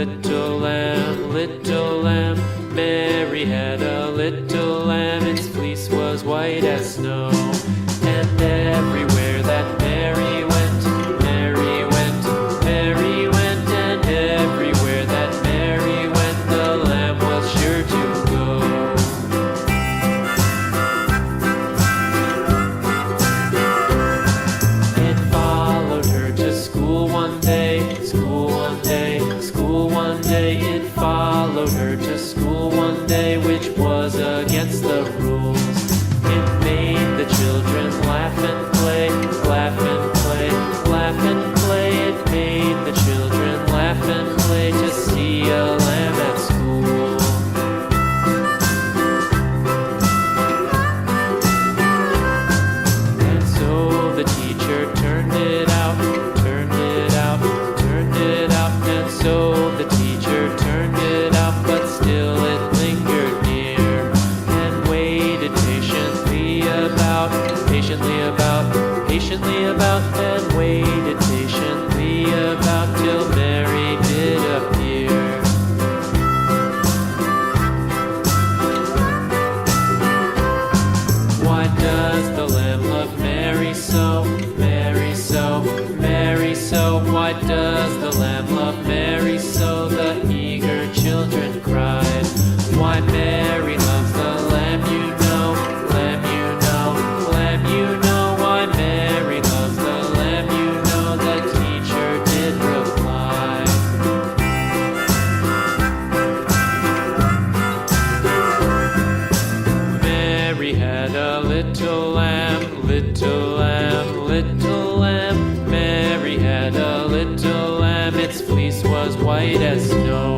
little lamb, little lamb. Mary had a little lamb, its fleece was white as snow. And everywhere that Mary went, Mary went, Mary went. And everywhere that Mary went, the lamb was sure to go. It followed her to school one day, school one day, school one day. It followed her to school one day, which was against the rules. It made the children laugh and play, laugh and play, laugh and play. It made the children laugh and play to see a lamb at school. And so the teacher turned it out, turned it out, turned it out. And so the teacher turned it out, but still it lingered near and waited patiently about, patiently about, and waited patiently about till Mary did appear. Why does the lamb love Mary so, Mary so, Mary so? Why does the lamb love Mary so? The eager children cried. Why Mary loves the lamb, you know, lamb, you know, lamb, you know. Why Mary loves the lamb, you know, the teacher did reply. Mary had a little lamb, little lamb, little lamb. Mary had a little lamb, its fleece was white as snow.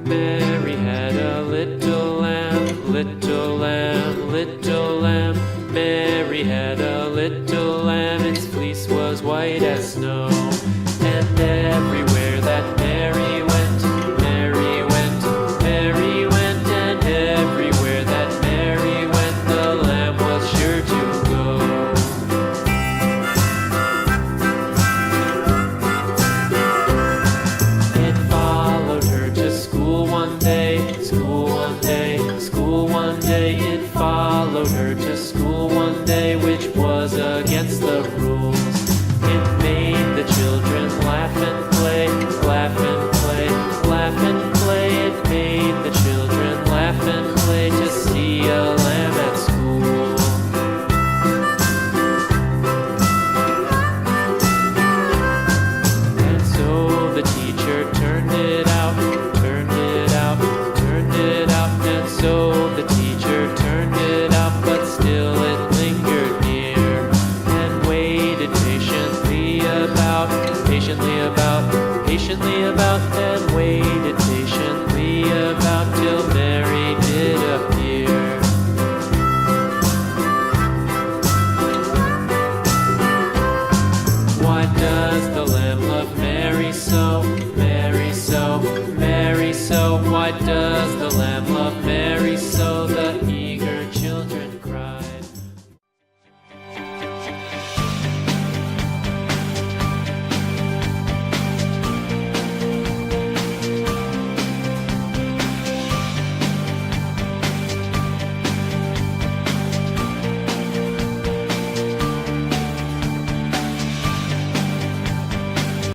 Mary had a little lamb, little lamb, little lamb. Mary had a little lamb, its fleece was white as snow. And everywhere that Mary went, Mary went, Mary went. And everywhere that Mary went, the lamb was sure to go. It followed her to school one day, school one day, school one day. It followed her